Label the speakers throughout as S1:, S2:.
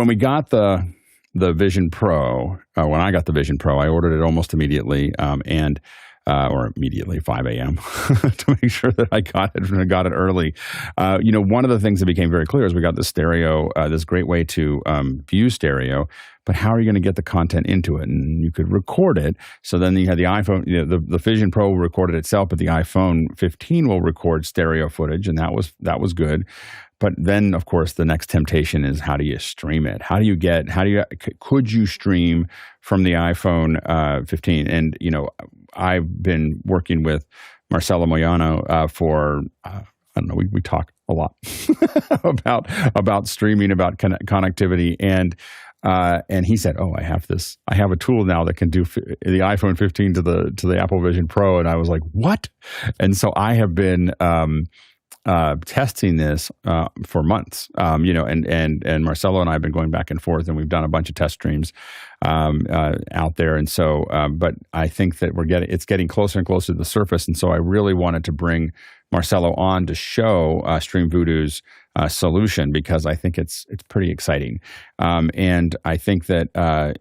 S1: when we got the Vision Pro, when I got the Vision Pro, I ordered it almost immediately, or immediately 5 a.m. to make sure that I got it early. One of the things that became very clear is we got the stereo, this great way to view stereo, but how are you going to get the content into it? And you could record it. So then you had the iPhone, the Vision Pro will record it itself, but the iPhone 15 will record stereo footage, and that was good. But then, of course, the next temptation is, how do you stream it? Could you stream from the iPhone 15? And, I've been working with Marcelo Moyano for, I don't know, we talk a lot about streaming, about connectivity. And he said, "Oh, I have a tool now that can do the iPhone 15 to the Apple Vision Pro." And I was like, "What?" And so I have been testing this for months, and Marcelo and I have been going back and forth, and we've done a bunch of test streams out there. And so, but I think that it's getting closer and closer to the surface. And so I really wanted to bring Marcelo on to show StreamVoodoo's solution, because I think it's pretty exciting. And I think that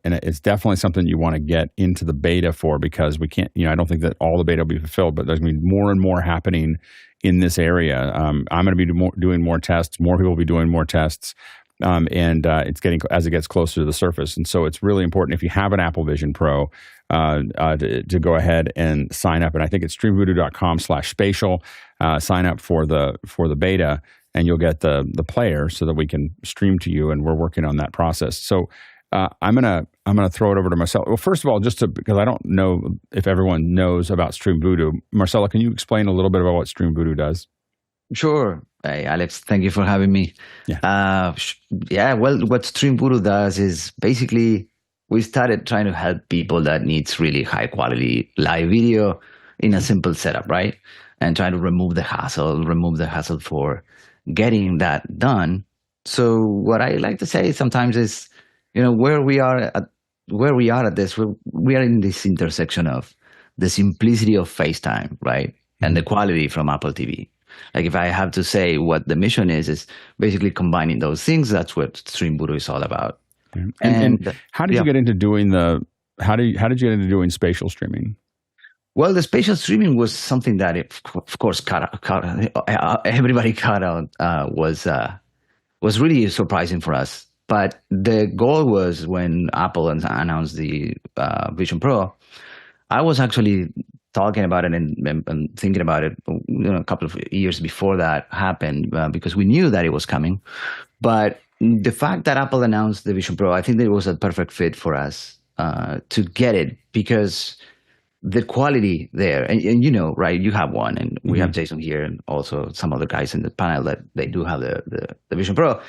S1: and it's definitely something you want to get into the beta for, because we can't, I don't think that all the beta will be fulfilled, but there's going to be more and more happening in this area. I'm going to be doing more tests. More people will be doing more tests. And it's getting, as it gets closer to the surface. And so it's really important, if you have an Apple Vision Pro, to go ahead and sign up. And I think it's StreamVoodoo.com/spatial. Sign up for the beta, and you'll get the player so that we can stream to you. And we're working on that process. So I'm gonna throw it over to Marcelo. Well, first of all, because I don't know if everyone knows about StreamVoodoo, Marcelo, can you explain a little bit about what StreamVoodoo does?
S2: Sure. Hey, Alex, thank you for having me.
S1: Yeah.
S2: Well, what StreamVoodoo does is basically we started trying to help people that needs really high quality live video in a simple setup, right? And trying to remove the hassle for getting that done. So what I like to say sometimes is, where we are at this, we are in this intersection of the simplicity of FaceTime, right? And the quality from Apple TV. Like, if I have to say what the mission is basically combining those things. That's what StreamVoodoo is all about.
S1: And how did you get into doing how did you get into doing spatial streaming?
S2: Well, the spatial streaming was something that, of course, everybody caught on, was really surprising for us. But the goal was, when Apple announced the Vision Pro, I was actually talking about it and thinking about it a couple of years before that happened, because we knew that it was coming. But the fact that Apple announced the Vision Pro, I think that it was a perfect fit for us to get it, because the quality there, and right, you have one, and we have Jason here, and also some other guys in the panel that they do have the Vision Pro.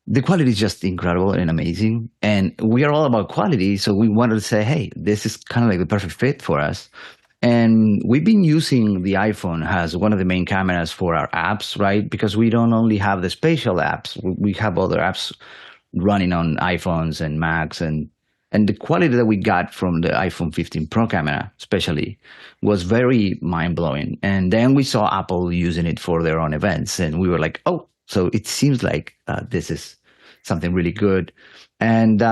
S2: The quality is just incredible and amazing, and we are all about quality, so we wanted to say, hey, this is kind of like the perfect fit for us. And we've been using the iPhone as one of the main cameras for our apps, right? Because we don't only have the spatial apps, we have other apps running on iPhones and Macs, and the quality that we got from the iPhone 15 Pro camera especially was very mind-blowing. And then we saw Apple using it for their own events, and we were like, oh, so it seems like this is something really good. And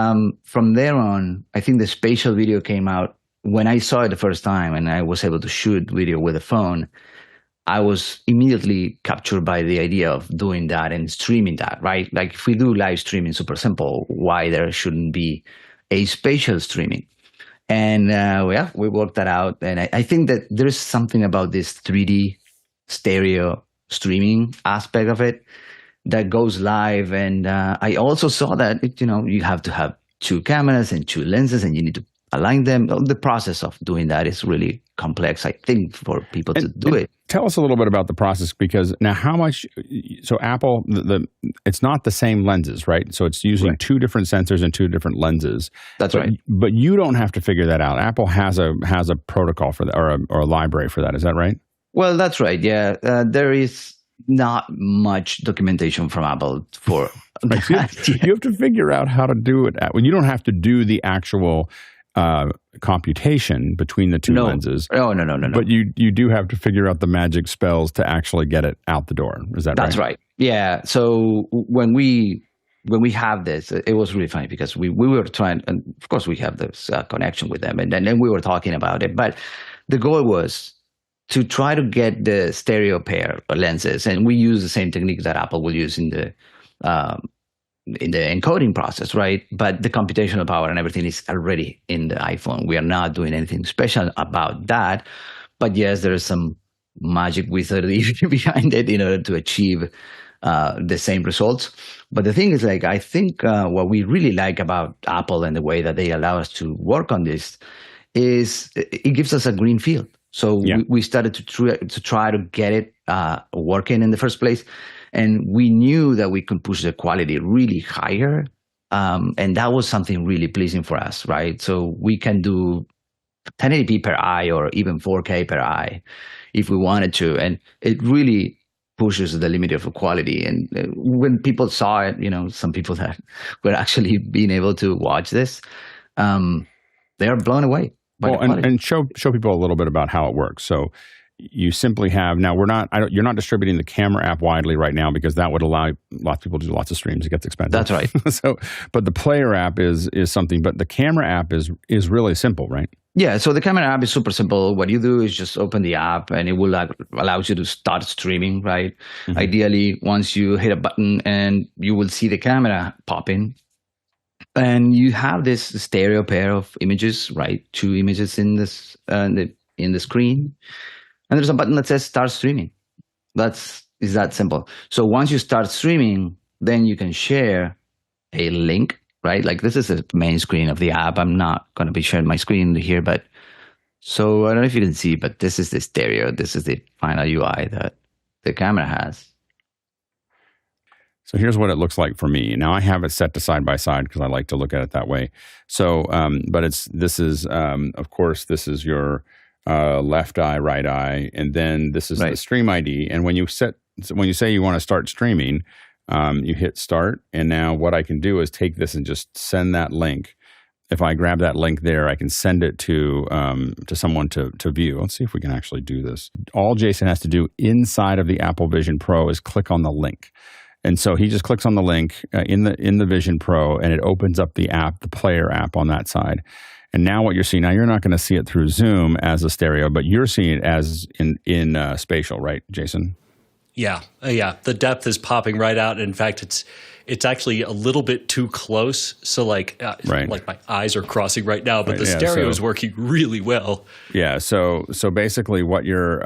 S2: from there on, I think the spatial video came out. When I saw it the first time and I was able to shoot video with a phone, I was immediately captured by the idea of doing that and streaming that, right? Like, if we do live streaming super simple, why there shouldn't be a spatial streaming? And we worked that out. And I think that there's something about this 3D stereo streaming aspect of it that goes live. And I also saw that, you have to have two cameras and two lenses, and you need to align them. The process of doing that is really complex, I think, for people to do it.
S1: Tell us a little bit about the process, because now so Apple, it's not the same lenses, right? So it's using two different sensors and two different lenses.
S2: That's right.
S1: But you don't have to figure that out. Apple has a protocol for that, or a library for that. Is that right?
S2: Well, that's right. Yeah. There is not much documentation from Apple for that.
S1: You have to figure out how to do it. You don't have to do the actual computation between the two lenses.
S2: Oh, no.
S1: But you do have to figure out the magic spells to actually get it out the door. Is that right?
S2: That's right. Yeah. So when we when we have this, it was really funny because we were trying, and of course we have this connection with them, and then we were talking about it. But the goal was to try to get the stereo pair lenses, and we use the same technique that Apple will use in the encoding process, right? But the computational power and everything is already in the iPhone. We are not doing anything special about that. But yes, there is some magic wizardry behind it in order to achieve the same results. But the thing is, like, I think what we really like about Apple and the way that they allow us to work on this is it gives us a green field. So we started to try to get it working in the first place. And we knew that we could push the quality really higher. And that was something really pleasing for us, right? So we can do 1080p per eye or even 4K per eye if we wanted to. And it really pushes the limit of quality. And when people saw it, some people that were actually being able to watch this, they are blown away.
S1: Well, and show people a little bit about how it works. So you simply have, now you're not distributing the camera app widely right now because that would allow lots of people to do lots of streams. It gets expensive.
S2: That's right.
S1: But the player app is something, but the camera app is really simple, right?
S2: Yeah, so the camera app is super simple. What you do is just open the app and it will allow you to start streaming, right? Mm-hmm. Ideally, once you hit a button and you will see the camera pop in. And you have this stereo pair of images, right? 2 images in this in the screen. And there's a button that says start streaming. Is that simple. So once you start streaming, then you can share a link, right? Like this is the main screen of the app. I'm not going to be sharing my screen here, but so I don't know if you can see, but this is the stereo. This is the final UI that the camera has.
S1: So here's what it looks like for me. Now I have it set to side by side because I like to look at it that way. So, but this is of course, this is your left eye, right eye, and then this is the stream ID. And when you say you want to start streaming, you hit start. And now what I can do is take this and just send that link. If I grab that link there, I can send it to someone to view. Let's see if we can actually do this. All Jason has to do inside of the Apple Vision Pro is click on the link. And so he just clicks on the link in the Vision Pro, and it opens up the app, the player app on that side. And now what you're seeing, now you're not going to see it through Zoom as a stereo, but you're seeing it as in spatial, right, Jason?
S3: Yeah. The depth is popping right out. In fact, it's actually a little bit too close. So like my eyes are crossing right now, but the stereo is working really well. Yeah.
S1: So basically what you're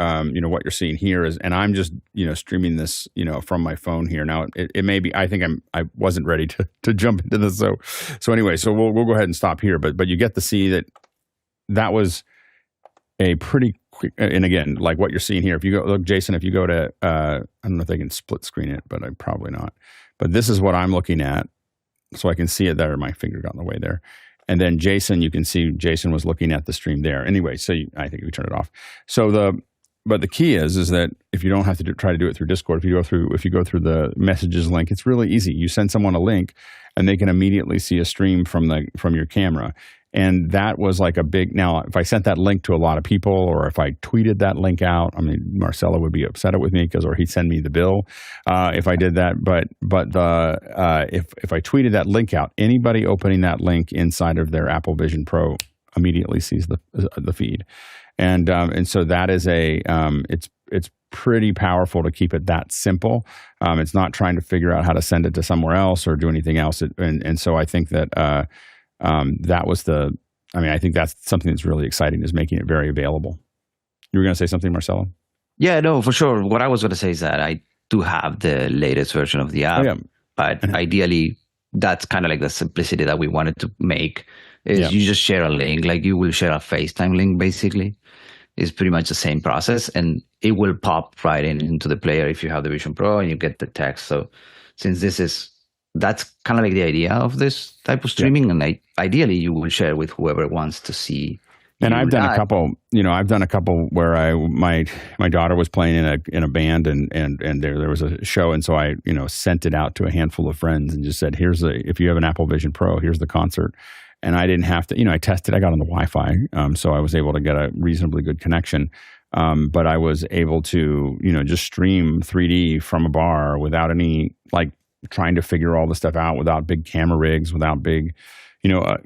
S1: seeing here is, and I'm just, streaming this, from my phone here. Now it may be, I think I wasn't ready to jump into this. So anyway, so we'll go ahead and stop here, but you get to see that was a pretty quick, and again, like what you're seeing here, if you go, look, Jason, if you go to, I don't know if they can split screen it, but probably not. But this is what I'm looking at, so I can see it there. My finger got in the way there. And then Jason, you can see Jason was looking at the stream there. Anyway, so I think we turned it off. But the key is that if you don't have to try to do it through Discord, if you go through the messages link, it's really easy. You send someone a link, and they can immediately see a stream from your camera. And that was like a big, now if I sent that link to a lot of people, or if I tweeted that link out, I mean, Marcelo would be upset with me or he'd send me the bill if I did that. But if I tweeted that link out, anybody opening that link inside of their Apple Vision Pro immediately sees the feed. And so that is it's pretty powerful to keep it that simple. It's not trying to figure out how to send it to somewhere else or do anything else. And so I think that, I think that's something that's really exciting, is making it very available. You were going to say something, Marcelo?
S2: Yeah, no, for sure. What I was going to say is that I do have the latest version of the app, but ideally that's kind of like the simplicity that we wanted to make is you just share a link, like you will share a FaceTime link, basically. It's pretty much the same process, and it will pop right into the player if you have the Vision Pro and you get the text. So since that's kind of like the idea of this type of streaming, and ideally you will share with whoever wants to see.
S1: And I've done a couple where my daughter was playing in a band and there was a show, and so I sent it out to a handful of friends and just said, if you have an Apple Vision Pro, here's the concert. And I didn't have to, I tested, I got on the Wi-Fi, so I was able to get a reasonably good connection. But I was able to, just stream 3D from a bar without any trying to figure all the stuff out without big camera rigs, without big,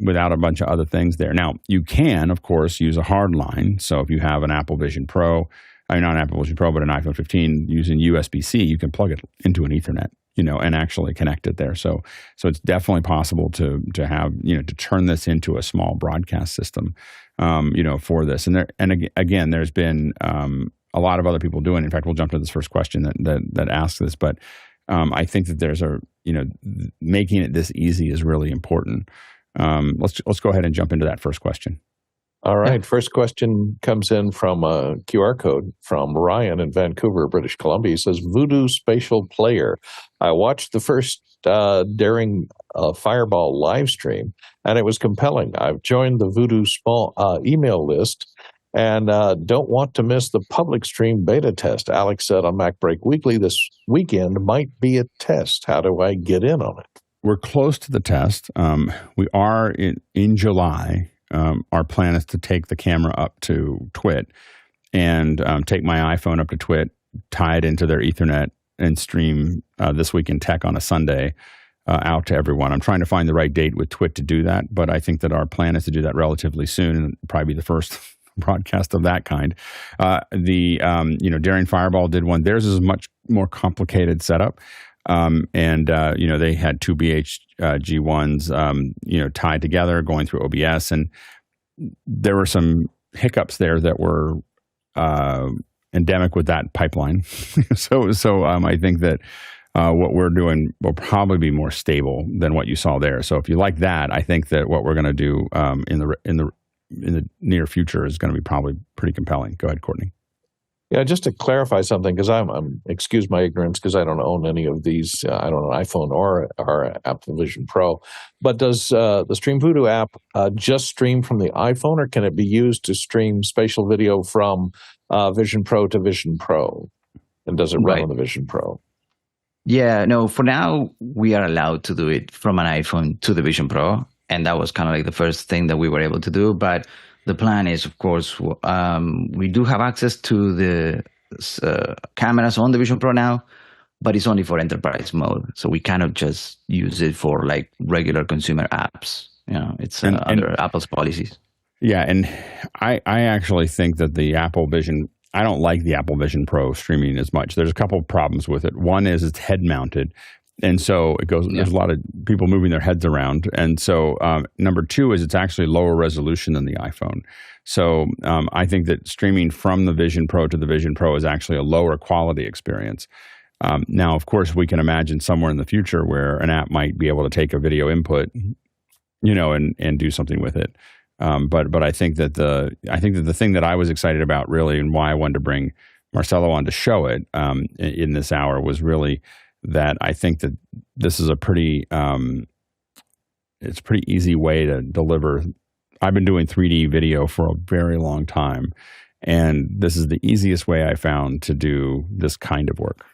S1: without a bunch of other things there. Now, you can, of course, use a hard line. So if you have an Apple Vision Pro, not an Apple Vision Pro, but an iPhone 15 using USB-C, you can plug it into an Ethernet, and actually connect it there. So it's definitely possible to have, to turn this into a small broadcast system, for this. And again, there's been a lot of other people doing it. In fact, we'll jump to this first question that asks this, but I think that there's making it this easy is really important. Let's go ahead and jump into that first question.
S4: All right. First question comes in from a QR code from Ryan in Vancouver, British Columbia. He says, Voodoo Spatial Player. I watched the first Daring Fireball live stream, and it was compelling. I've joined the Voodoo email list and don't want to miss the public stream beta test. Alex said on MacBreak Weekly this weekend might be a test. How do I get in on it?
S1: We're close to the test. We are in July. Our plan is to take the camera up to Twit and take my iPhone up to Twit, tie it into their Ethernet, and stream This Week in Tech on a Sunday out to everyone. I'm trying to find the right date with Twit to do that, but I think that our plan is to do that relatively soon, and probably be the first broadcast of that kind. Daring Fireball did one. Theirs is a much more complicated setup. They had two BHG1s, tied together going through OBS, and there were some hiccups there that were endemic with that pipeline. So I think that what we're doing will probably be more stable than what you saw there. So if you like that, I think that what we're going to do in the near future is going to be probably pretty compelling. Go ahead, Courtney.
S4: Yeah, just to clarify something, because I'm excuse my ignorance, because I don't own any of these. I don't own an iPhone or Apple Vision Pro. But does the StreamVoodoo app just stream from the iPhone, or can it be used to stream spatial video from Vision Pro to Vision Pro? And does it run on the Vision Pro?
S2: Yeah, no. For now, we are allowed to do it from an iPhone to the Vision Pro, and that was kind of like the first thing that we were able to do, but. The plan is, of course, we do have access to the cameras on the Vision Pro now, but it's only for enterprise mode. So we cannot just use it for like regular consumer apps. It's under Apple's policies.
S1: Yeah, and I actually think that I don't like the Apple Vision Pro streaming as much. There's a couple of problems with it. One is it's head mounted. And so it goes. There's a lot of people moving their heads around, and so number two is it's actually lower resolution than the iPhone. So I think that streaming from the Vision Pro to the Vision Pro is actually a lower quality experience. Now, of course, we can imagine somewhere in the future where an app might be able to take a video input, and do something with it. But I think that the thing that I was excited about really, and why I wanted to bring Marcelo on to show it in this hour was really. That I think that this is a pretty easy way to deliver. I've been doing 3D video for a very long time, and this is the easiest way I found to do this kind of work.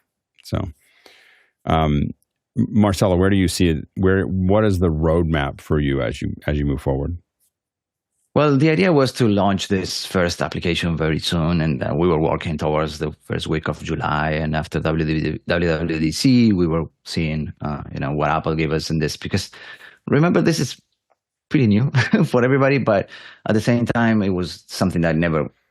S1: So, Marcelo, where do you see it? What is the roadmap for you as you move forward?
S2: Well, the idea was to launch this first application very soon, and we were working towards the first week of July. And after WWDC, we were seeing, what Apple gave us in this. Because remember, this is pretty new for everybody, but at the same time, it was something that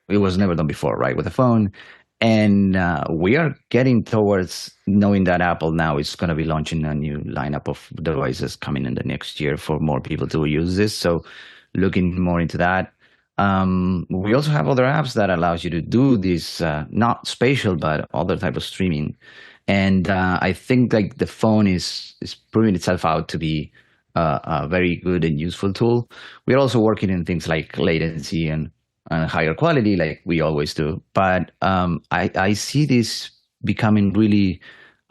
S2: was never done before, right, with a phone. And we are getting towards knowing that Apple now is going to be launching a new lineup of devices coming in the next year for more people to use this. So. Looking more into that. We also have other apps that allows you to do this, not spatial, but other type of streaming. And I think like the phone is proving itself out to be a very good and useful tool. We're also working in things like latency and higher quality, like we always do. But I see this becoming really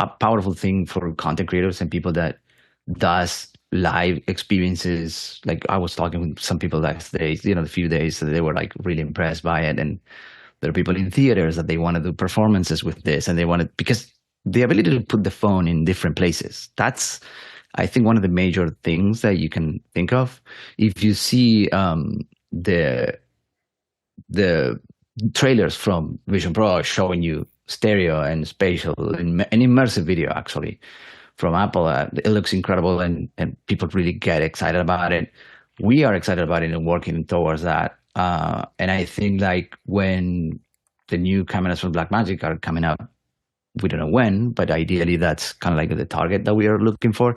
S2: a powerful thing for content creators and people that does live experiences. Like I was talking with some people last days, the few days that they were like really impressed by it. And there are people in theaters that they want to do performances with this, and they want to, because the ability to put the phone in different places. That's, I think, one of the major things that you can think of. If you see the trailers from Vision Pro showing you stereo and spatial and immersive video, actually, from Apple. It looks incredible, and people really get excited about it. We are excited about it and working towards that. And I think like when the new cameras from Blackmagic are coming out, we don't know when, but ideally that's kind of like the target that we are looking for.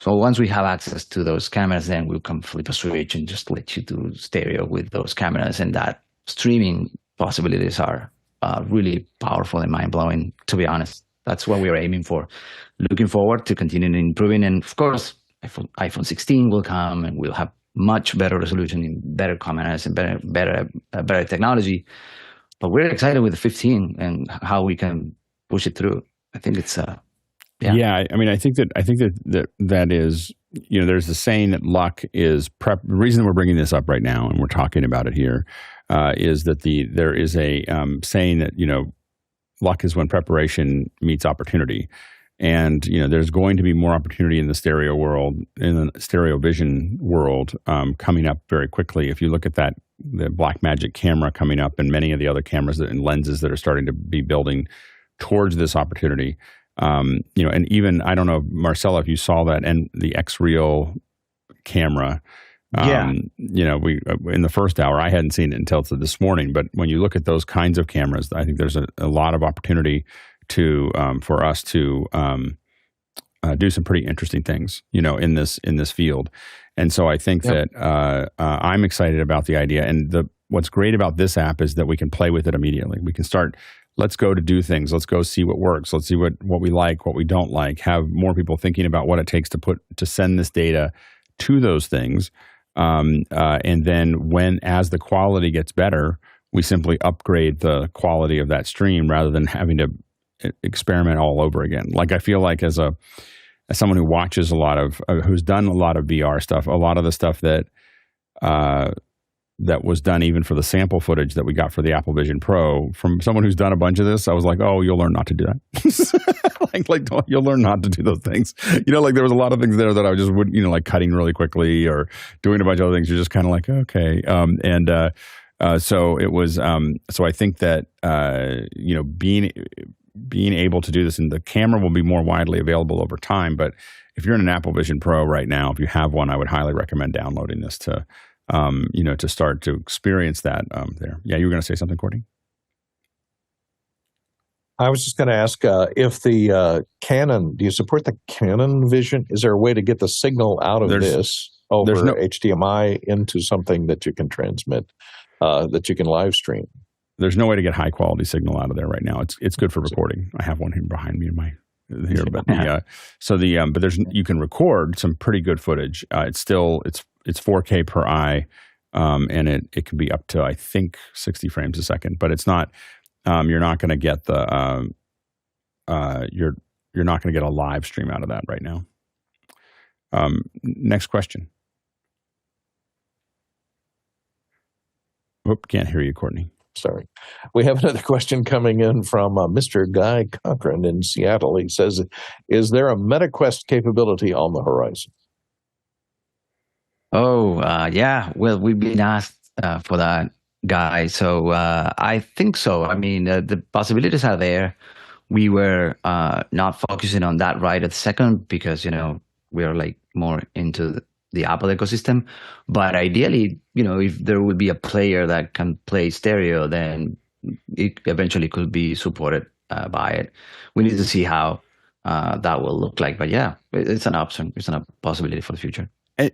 S2: So once we have access to those cameras, then we'll come flip a switch and just let you do stereo with those cameras. And that streaming possibilities are really powerful and mind-blowing, to be honest. That's what we are aiming for. Looking forward to continuing improving. And of course, iPhone 16 will come and we'll have much better resolution and better cameras and better technology. But we're excited with the 15 and how we can push it through. I think it's
S1: yeah. I mean, I think that is, you know, there's the saying that luck is prep. The reason we're bringing this up right now and we're talking about it here is that there is a saying that, you know, luck is when preparation meets opportunity. And, you know, there's going to be more opportunity in the stereo world, in the stereo vision world, coming up very quickly. If you look at the Blackmagic camera coming up and many of the other cameras and lenses that are starting to be building towards this opportunity, you know, and even, I don't know, Marcelo, if you saw that, and the X-Real camera, you know, we in the first hour, I hadn't seen it until this morning, but when you look at those kinds of cameras, I think there's a lot of opportunity for us to do some pretty interesting things, you know, in this field. And so I think that I'm excited about the idea. And what's great about this app is that we can play with it immediately. We can start, let's go to do things. Let's go see what works. Let's see what we like, what we don't like. Have more people thinking about what it takes to send this data to those things. And then as the quality gets better, we simply upgrade the quality of that stream rather than having to experiment all over again. Like I feel like as someone who watches a lot of, who's done a lot of VR stuff, a lot of the stuff that was done even for the sample footage that we got for the Apple Vision Pro, from someone who's done a bunch of this, I was like, oh, you'll learn not to do that. like you'll learn not to do those things. You know, like there was a lot of things there that I just wouldn't, you know, like cutting really quickly or doing a bunch of other things. You're just kind of like, okay. So it was, so I think that, you know, being able to do this, and the camera will be more widely available over time. But if you're in an Apple Vision Pro right now, if you have one, I would highly recommend downloading this to, you know, to start to experience that there. Yeah, you were going to say something, Courtney?
S4: I was just going to ask if the Canon, do you support the Canon Vision? Is there a way to get the signal out of this over HDMI into something that you can transmit, that you can live stream? There's no way to get high quality signal out of there right now. It's good for recording. I have one here behind me in my here, but but you can record some pretty good footage. It's 4K per eye, and it can be up to, I think, 60 frames a second. But it's not. You're not going to get you're not going to get a live stream out of that right now. Next question. Oop, can't hear you, Courtney. Sorry. We have another question coming in from Mr. Guy Cochran in Seattle. He says, is there a MetaQuest capability on the horizon?
S2: Oh, yeah. Well, we've been asked for that, Guy. So I think so. I mean, the possibilities are there. We were not focusing on that right at the second because, you know, we're like more into the Apple ecosystem. But ideally, you know, if there would be a player that can play stereo, then it eventually could be supported by it. We need to see how that will look like. But yeah, it's an option. It's a possibility for the future. I'm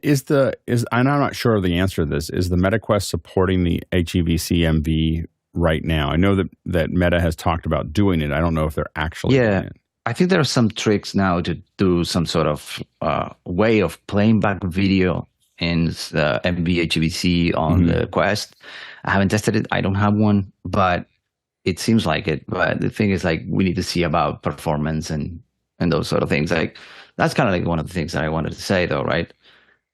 S2: not sure of the answer to this. Is the MetaQuest supporting the HEVC MV right now? I know that Meta has talked about doing it. I don't know if they're actually doing it. I think there are some tricks now to do some sort of way of playing back video in MV HEVC on the Quest. I haven't tested it. I don't have one, but it seems like it. But the thing is, like, we need to see about performance and those sort of things. Like, that's kind of like one of the things that I wanted to say, though, right?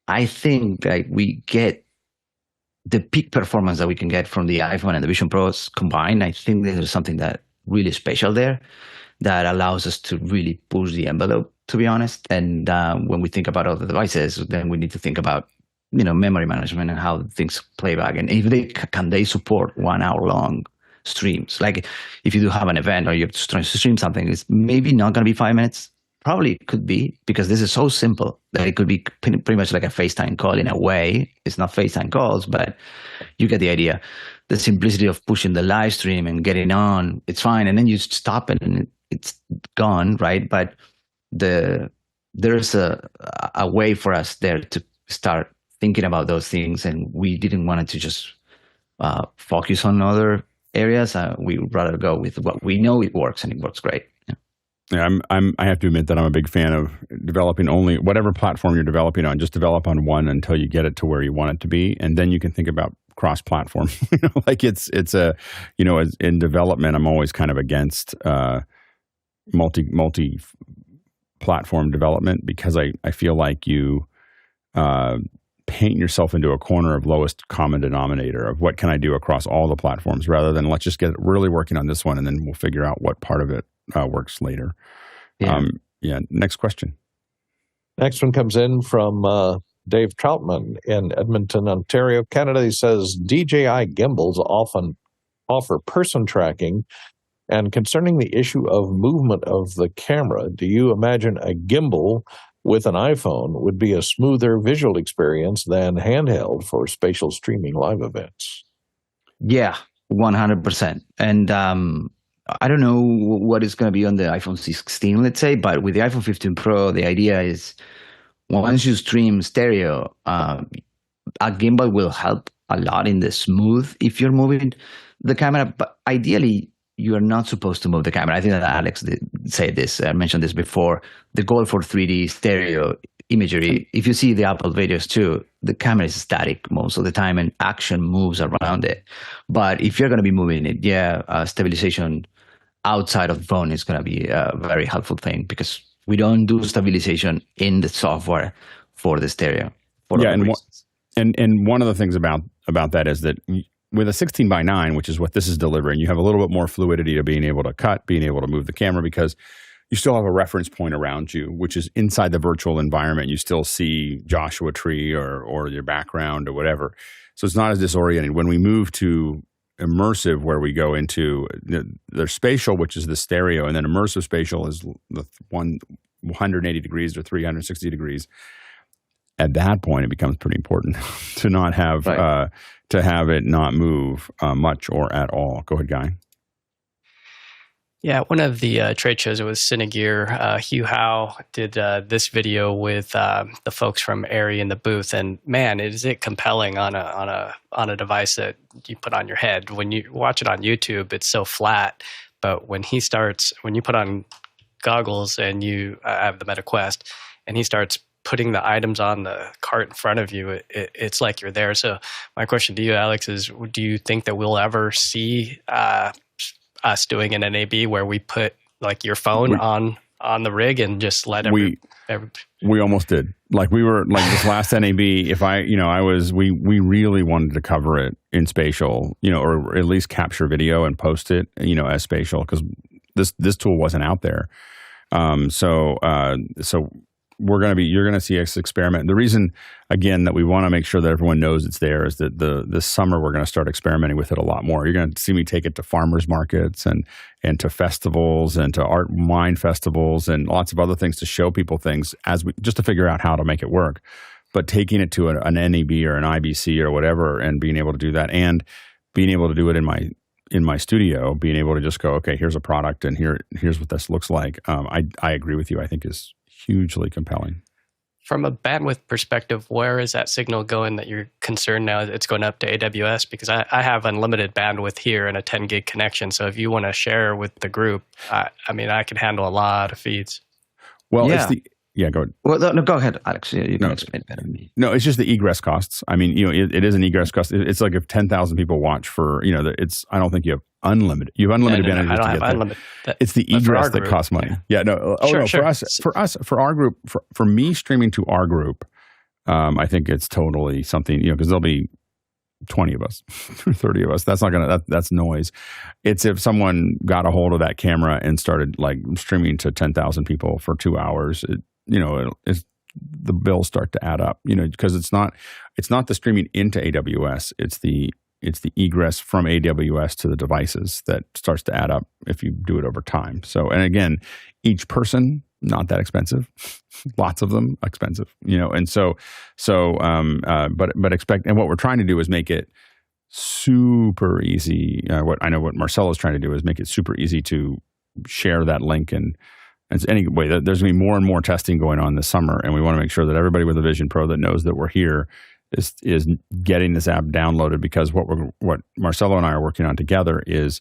S2: I think like we get the peak performance that we can get from the iPhone and the Vision Pros combined. I think there's something that really special there that allows us to really push the envelope, to be honest. And when we think about other devices, then we need to think about, you know, memory management and how things play back. And if they support 1 hour long streams. Like if you do have an event or you're trying to stream something, it's maybe not going to be 5 minutes. probably could be, because this is so simple that it could be pretty much like a FaceTime call in a way. It's not FaceTime calls, but you get the idea. The simplicity of pushing the live stream and getting on, it's fine. And then you stop it and it's gone, right? But there's a way for us there to start thinking about those things. And we didn't want to just focus on other areas. We would rather go with what we know it works, and it works great.
S1: Yeah, I have to admit that I'm a big fan of developing only whatever platform you're developing on. Just develop on one until you get it to where you want it to be, and then you can think about cross-platform. Like it's a, in development, I'm always kind of against multi-platform development, because I feel like you paint yourself into a corner of lowest common denominator of what can I do across all the platforms, rather than let's just get really working on this one and then we'll figure out what part of it works later. Next question.
S4: Next one comes in from Dave Troutman in Edmonton, Ontario, Canada. He says, DJI gimbals often offer person tracking, and concerning the issue of movement of the camera, do you imagine a gimbal with an iPhone would be a smoother visual experience than handheld for spatial streaming live events?
S2: Yeah, 100%. And I don't know what is going to be on the iPhone 16, let's say, but with the iPhone 15 Pro, the idea is once you stream stereo, a gimbal will help a lot in the smooth if you're moving the camera. But ideally, you are not supposed to move the camera. I think that Alex did say this. I mentioned this before. The goal for 3D stereo imagery, if you see the Apple videos too, the camera is static most of the time and action moves around it. But if you're going to be moving it, stabilization outside of the phone is going to be a very helpful thing, because we don't do stabilization in the software for the stereo.
S1: And one of the things about that is that with a 16:9, which is what this is delivering, you have a little bit more fluidity to being able to cut, being able to move the camera, because you still have a reference point around you, which is inside the virtual environment. You still see Joshua Tree or your background or whatever. So it's not as disorienting. When we move to immersive, where we go into there's spatial, which is the stereo, and then immersive spatial is the 180 degrees or 360 degrees. At that point, it becomes pretty important to not have to have it not move much or at all. Go ahead, Guy.
S5: Yeah, one of the trade shows, it was Cinegear. Hugh Howe did this video with the folks from Airy in the booth, and man, is it compelling on a device that you put on your head. When you watch it on YouTube, it's so flat, but when you put on goggles and you have the Meta Quest, and he starts putting the items on the cart in front of you, it's like you're there. So my question to you, Alex, is do you think that we'll ever see us doing an NAB where we put like your phone on the rig and just let
S1: we almost did. Like we were like this last NAB, we really wanted to cover it in spatial, or at least capture video and post it, as spatial, because this tool wasn't out there. So you're going to see us experiment. The reason, again, that we want to make sure that everyone knows it's there is that this summer we're going to start experimenting with it a lot more. You're going to see me take it to farmers markets and to festivals and to art wine festivals and lots of other things to show people things just to figure out how to make it work. But taking it to an NAB or an IBC or whatever, and being able to do that, and being able to do it in my studio, being able to just go, okay, here's a product and here's what this looks like. I agree with you. I think is hugely compelling.
S5: From a bandwidth perspective, where is that signal going that you're concerned now it's going up to AWS? Because I have unlimited bandwidth here and a 10 gig connection. So if you want to share with the group, I can handle a lot of feeds.
S1: Well, go ahead.
S2: Well, no, go ahead, Alex. You can explain it better than me.
S1: No, it's just the egress costs. I mean, it is an egress cost. It's like if 10,000 people watch for, I don't think you have unlimited. You have unlimited bandwidth.
S5: I don't have unlimited.
S1: It's the egress that costs money. Yeah, no. Sure. For our group, for me streaming to our group, I think it's totally something, because there'll be 20 of us, 30 of us. That's not that's noise. It's if someone got a hold of that camera and started like streaming to 10,000 people for 2 hours, the bills start to add up, because it's not the streaming into AWS. It's the egress from AWS to the devices that starts to add up if you do it over time. So, and again, each person not that expensive. Lots of them expensive, and but expect, and what we're trying to do is make it super easy. What Marcelo is trying to do is make it super easy to share that link. And anyway, there's going to be more and more testing going on this summer, and we want to make sure that everybody with a Vision Pro that knows that we're here is getting this app downloaded, because what Marcelo and I are working on together is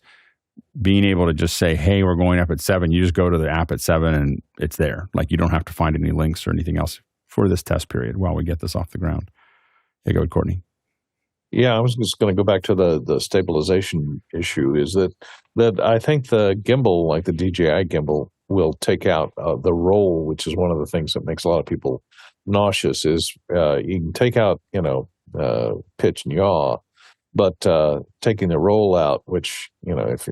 S1: being able to just say, hey, we're going up at 7. You just go to the app at 7 and it's there. Like, you don't have to find any links or anything else for this test period while we get this off the ground. Hey, go ahead, Courtney.
S4: Yeah, I was just going to go back to the stabilization issue. Is that I think the gimbal, like the DJI gimbal, will take out the roll, which is one of the things that makes a lot of people nauseous. Is you can take out pitch and yaw, but taking the roll out, which if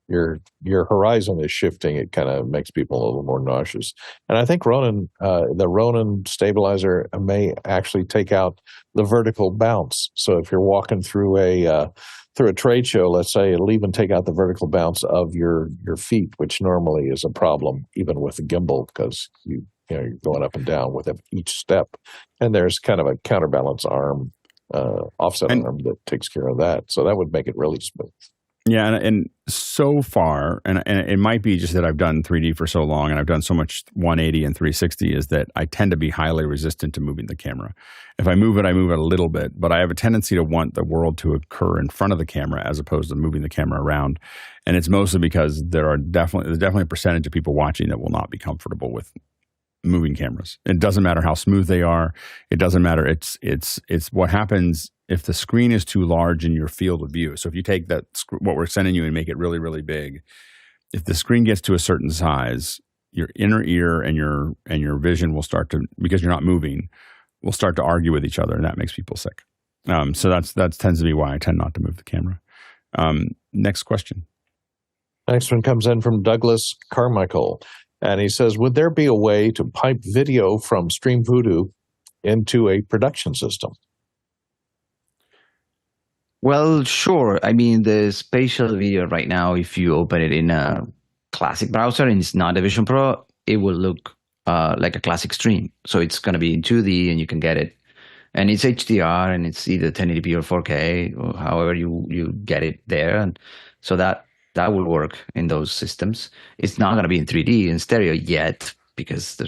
S4: your horizon is shifting, it kind of makes people a little more nauseous. And I think the Ronin stabilizer may actually take out the vertical bounce. So if you're walking through a trade show, let's say, it'll even take out the vertical bounce of your feet, which normally is a problem even with the gimbal, because you're going up and down with each step. And there's kind of a counterbalance arm, offset arm that takes care of that. So that would make it really smooth.
S1: Yeah, and so far, and it might be just that I've done 3D for so long and I've done so much 180 and 360, is that I tend to be highly resistant to moving the camera. If I move it a little bit, but I have a tendency to want the world to occur in front of the camera as opposed to moving the camera around. And it's mostly because there's definitely a percentage of people watching that will not be comfortable with moving cameras. It doesn't matter how smooth they are. It doesn't matter. It's what happens if the screen is too large in your field of view. So if you take what we're sending you and make it really, really big, if the screen gets to a certain size, your inner ear and your vision will start to, because you're not moving, will start to argue with each other, and that makes people sick. So that tends to be why I tend not to move the camera. Next question.
S4: Next one comes in from Douglas Carmichael. And he says, would there be a way to pipe video from StreamVoodoo into a production system?
S2: Well, sure. I mean, the spatial video right now, if you open it in a classic browser and it's not a Vision Pro, it will look like a classic stream. So it's going to be in 2D and you can get it. And it's HDR and it's either 1080p or 4K, or however you get it there. And so that will work in those systems. It's not going to be in 3D in stereo yet, because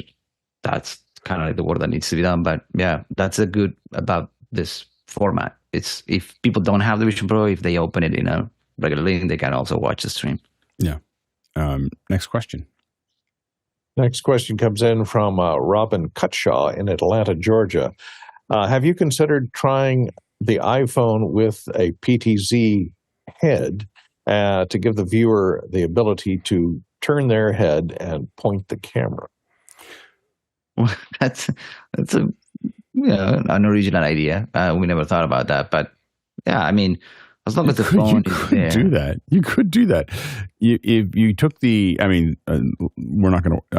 S2: that's kind of like the work that needs to be done. But yeah, that's a good about this format. It's, if people don't have the Vision Pro, if they open it in a regular link, they can also watch the stream.
S1: Yeah. Next question.
S4: Next question comes in from Robin Cutshaw in Atlanta, Georgia. Have you considered trying the iPhone with a PTZ head to give the viewer the ability to turn their head and point the camera?
S2: Well, that's an original idea. We never thought about that, but yeah, I mean, as long as the phone is there.
S1: You could do that. If you took I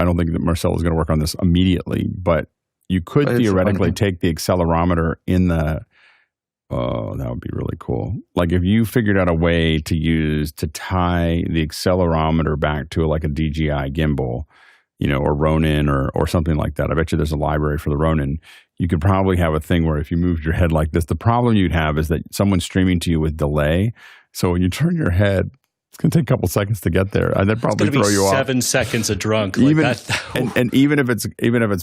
S1: don't think that Marcelo is going to work on this immediately, but you could theoretically take the accelerometer in the. Oh, that would be really cool. Like if you figured out a way to tie the accelerometer back to like a DJI gimbal, or Ronin or something like that. I bet you there's a library for the Ronin. You could probably have a thing where if you moved your head like this, the problem you'd have is that someone's streaming to you with delay. So when you turn your head, it's going to take a couple seconds to get there. And that'd probably throw you off.
S3: 7 seconds of drunk.
S1: And even if it's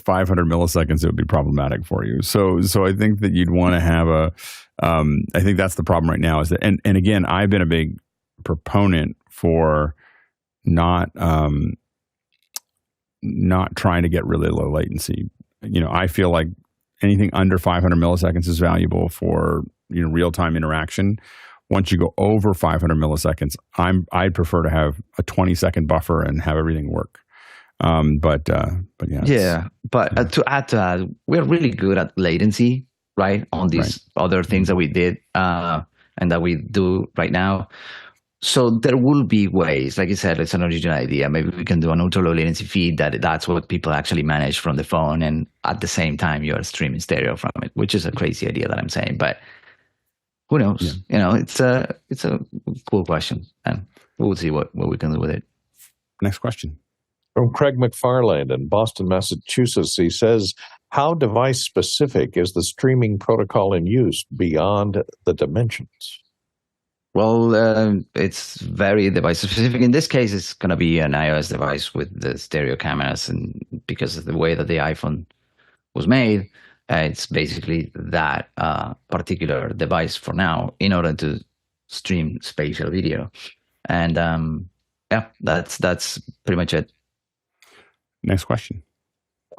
S1: 500 milliseconds, it would be problematic for you. So I think that you'd want to have I think that's the problem right now, is that, and again, I've been a big proponent for not trying to get really low latency. I feel like anything under 500 milliseconds is valuable for real-time interaction. Once you go over 500 milliseconds, I'd prefer to have a 20-second buffer and have everything work. But yeah.
S2: Yeah, but to add to that, we're really good at latency, right? On these other things that we did and that we do right now. So there will be ways, like you said, it's an original idea. Maybe we can do an ultra low latency feed that's what people actually manage from the phone, and at the same time you're streaming stereo from it, which is a crazy idea that I'm saying, but who knows? Yeah. It's a cool question, and we'll see what we can do with it.
S1: Next question.
S4: From Craig McFarlane in Boston, Massachusetts, he says, how device-specific is the streaming protocol in use beyond the dimensions?
S2: Well, it's very device-specific. In this case, it's going to be an iOS device with the stereo cameras, and because of the way that the iPhone was made, it's basically that particular device for now in order to stream spatial video. And yeah, that's pretty much it.
S1: Next question.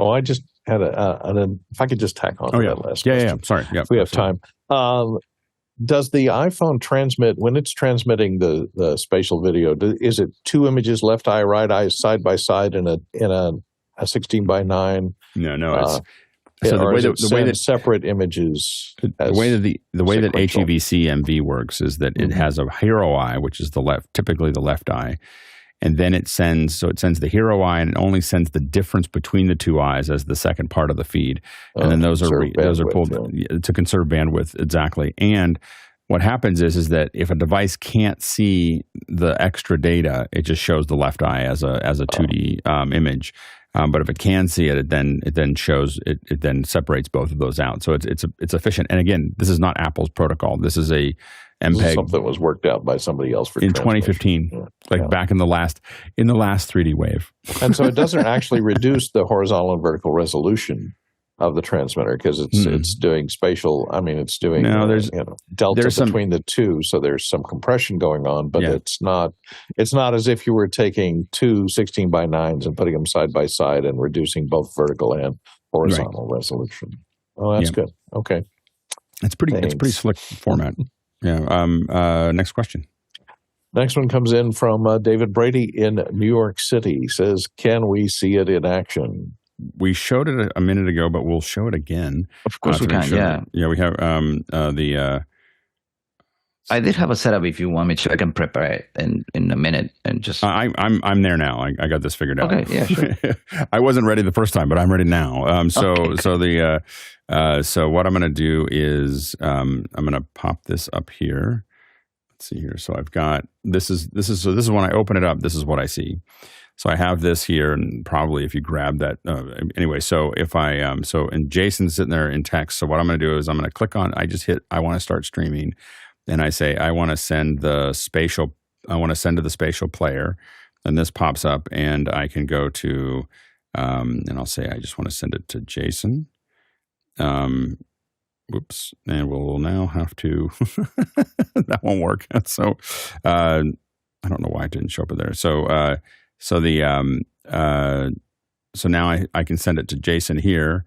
S4: Oh, I just had if I could just tack on to that last question.
S1: Yeah. Sorry. Yeah,
S4: if we have time. Does the iPhone transmit, when it's transmitting the spatial video, is it two images, left eye, right eye, side by side in a 16 by 9?
S1: No.
S4: So the way that separate images,
S1: the way that HEVC MV works is that it has a hero eye, which is typically the left eye, and then it sends the hero eye, and it only sends the difference between the two eyes as the second part of the feed, and then those are pulled to conserve bandwidth, exactly. And what happens is that if a device can't see the extra data, it just shows the left eye as a 2D image. But if it can see it, it then shows it then separates both of those out. So it's efficient. And again, this is not Apple's protocol. This is a MPEG.
S4: Something that was worked out by somebody else
S1: in 2015, back in the last 3D wave.
S4: And so it doesn't actually reduce the horizontal and vertical resolution of the transmitter because it's doing spatial. I mean, it's doing delta between the two, so there's some compression going on, but it's not as if you were taking two 16 by 9s and putting them side by side and reducing both vertical and horizontal resolution. Oh, that's good. Okay,
S1: it's pretty slick format. Yeah. Next question.
S4: Next one comes in from David Brady in New York City. He says, "Can we see it in action?"
S1: We showed it a minute ago, but we'll show it again.
S2: Of course we can,
S1: Yeah, we have
S2: I did have a setup if you want me to. I can prepare it in a minute and just...
S1: I'm there now. I got this figured out.
S2: Okay, yeah, sure.
S1: I wasn't ready the first time, but I'm ready now. So what I'm going to do is I'm going to pop this up here. Let's see here. So I've got, this is when I open it up, this is what I see. So I have this here, and probably if you grab that, anyway, so if and Jason's sitting there in text, so what I'm going to do is I'm going to click on, I want to start streaming, and I say, I want to send to the spatial player, and this pops up, and I can go to, and I'll say, I just want to send it to Jason. Whoops, and we'll now have to, that won't work. So, I don't know why it didn't show up there. So now I can send it to Jason here,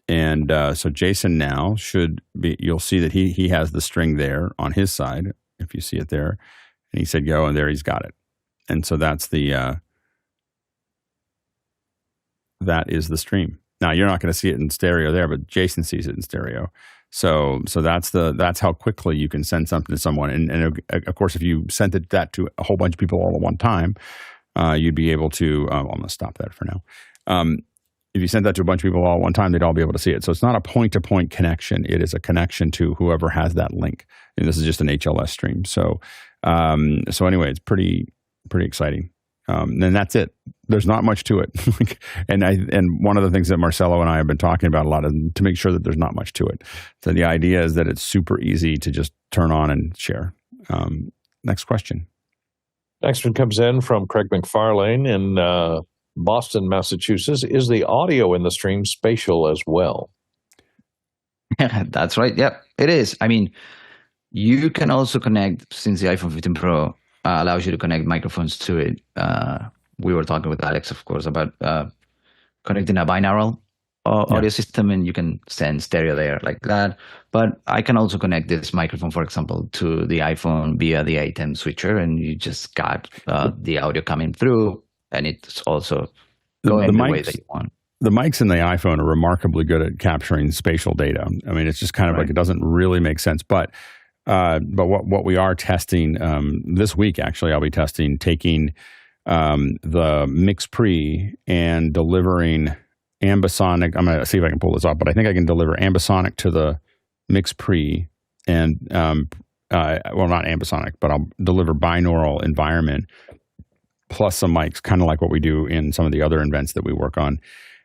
S1: and so Jason now should be. You'll see that he has the string there on his side, if you see it there, and he said go, and there he's got it, and so that is the stream. Now you're not going to see it in stereo there, but Jason sees it in stereo. So that's how quickly you can send something to someone. And of course, if you sent that to a whole bunch of people all at one time, you'd be able to, I'm going to stop that for now. If you sent that to a bunch of people all at one time, they'd all be able to see it. So it's not a point-to-point connection. It is a connection to whoever has that link. And this is just an HLS stream. So anyway, it's pretty exciting. And that's it. There's not much to it. and one of the things that Marcelo and I have been talking about a lot is to make sure that there's not much to it. So the idea is that it's super easy to just turn on and share. Next question.
S4: Next one comes in from Craig McFarlane in Boston, Massachusetts. Is the audio in the stream spatial as well?
S2: That's right. Yep, it is. I mean, you can also connect, since the iPhone 15 Pro allows you to connect microphones to it. We were talking with Alex, of course, about connecting a binaural audio system, and you can send stereo there like that. But I can also connect this microphone, for example, to the iPhone via the A10 switcher, and you just got the audio coming through, and it's also going the way that you want.
S1: The mics in the iPhone are remarkably good at capturing spatial data. I mean, it's just kind of like, it doesn't really make sense, but what we are testing this week, actually, I'll be testing taking the mix pre and delivering ambisonic. I'm going to see if I can pull this up, but I think I can deliver ambisonic to the mix pre, and well, not ambisonic, but I'll deliver binaural environment plus some mics, kind of like what we do in some of the other events that we work on.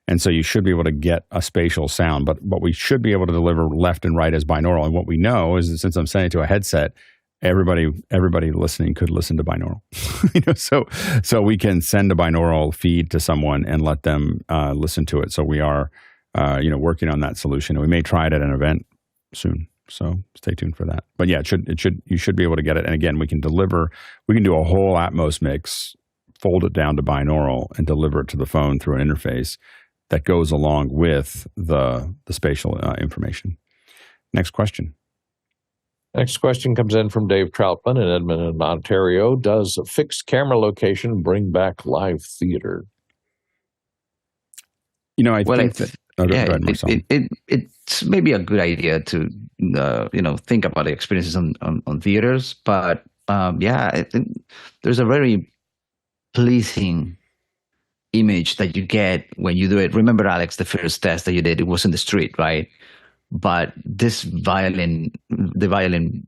S1: And so you should be able to get a spatial sound, but we should be able to deliver left and right as binaural. And what we know is that since I'm sending it to a headset, everybody listening could listen to binaural. So we can send a binaural feed to someone and let them listen to it. So we are working on that solution. And we may try it at an event soon. So stay tuned for that. But yeah, you should be able to get it. And again, we can do a whole Atmos mix, fold it down to binaural, and deliver it to the phone through an interface that goes along with the spatial information. Next question.
S4: Next question comes in from Dave Troutman in Edmonton, Ontario. Does a fixed camera location bring back live theater?
S1: I think that. Go ahead, Marcelo.
S2: It's maybe a good idea to think about the experiences on theaters, but I think there's a very pleasing image that you get when you do it. Remember, Alex, the first test that you did, it was in the street, right? But the violin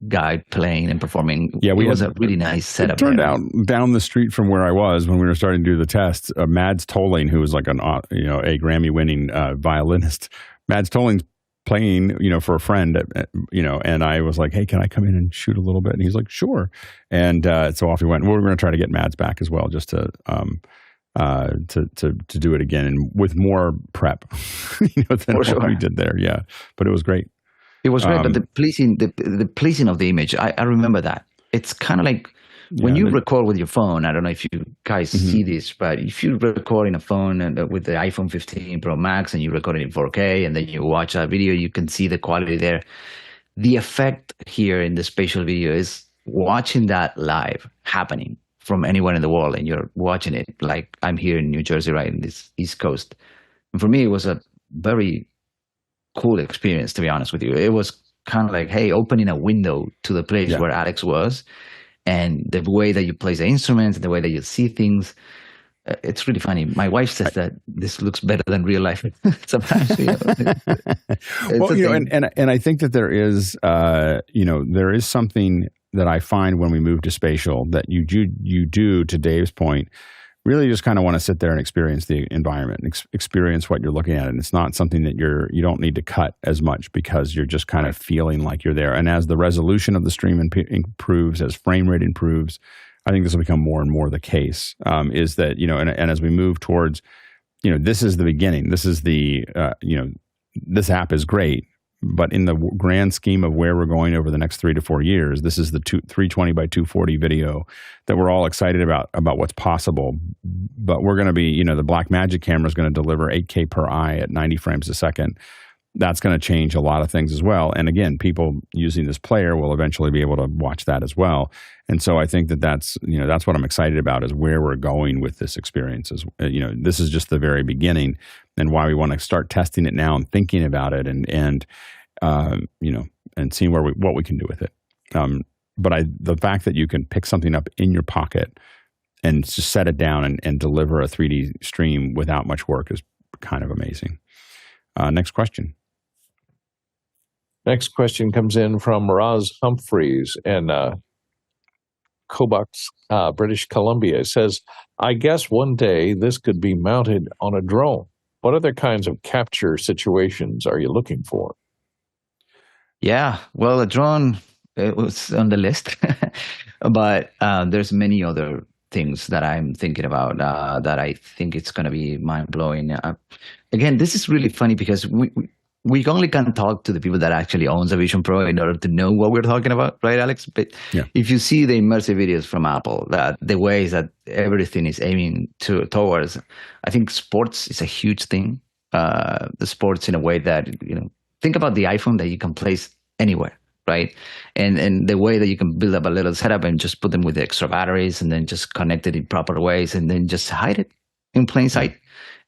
S2: guy playing and performing, was a really nice setup.
S1: It turned out down the street from where I was when we were starting to do the test, Mads Tolling, who was like a Grammy-winning violinist. Mads Tolling's playing, for a friend, and I was like, hey, can I come in and shoot a little bit? And he's like, sure. And so off he went. We're going to try to get Mads back as well, just to do it again and with more prep, than what we did there. Yeah, but it was great.
S2: It was great, but the pleasing of the image, I remember that. It's kind of like when you record with your phone. I don't know if you guys see this, but if you record in a phone and with the iPhone 15 Pro Max and you record it in 4K and then you watch that video, you can see the quality there. The effect here in the spatial video is watching that live happening from anywhere in the world, and you're watching it. Like I'm here in New Jersey, right in this East Coast. And for me, it was a very cool experience, to be honest with you. It was kind of like, hey, opening a window to the place where Alex was, and the way that you play the instruments, and the way that you see things. It's really funny. My wife says that this looks better than real life sometimes.
S1: And I think that there is, there is something that I find when we move to spatial that you do, to Dave's point, really just kind of want to sit there and experience the environment, experience what you're looking at. And it's not something that you don't need to cut as much because you're just kind of feeling like you're there. And as the resolution of the stream improves, as frame rate improves, I think this will become more and more the case, is that, and as we move towards, this is the beginning. This is this app is great. But in the grand scheme of where we're going over the next 3 to 4 years, this is the 320 by 240 video that we're all excited about what's possible. But we're going to be, the Blackmagic camera is going to deliver 8K per eye at 90 frames a second. That's going to change a lot of things as well. And again, people using this player will eventually be able to watch that as well. And so I think that's what I'm excited about, is where we're going with this experience. This is just the very beginning, and why we want to start testing it now and thinking about it and seeing what we can do with it. But the fact that you can pick something up in your pocket and just set it down and deliver a 3D stream without much work is kind of amazing. Next question.
S4: Next question comes in from Roz Humphreys in Cobox, British Columbia. It says, I guess one day this could be mounted on a drone. What other kinds of capture situations are you looking for?
S2: Yeah, well, a drone, it was on the list, but there's many other things that I'm thinking about that I think it's going to be mind-blowing. Again, this is really funny because we only can talk to the people that actually owns a Vision Pro in order to know what we're talking about, right, Alex? But if you see the immersive videos from Apple, that the ways that everything is aiming towards, I think sports is a huge thing. The sports in a way that, think about the iPhone that you can place anywhere, right? And the way that you can build up a little setup and just put them with the extra batteries and then just connect it in proper ways and then just hide it in plain sight.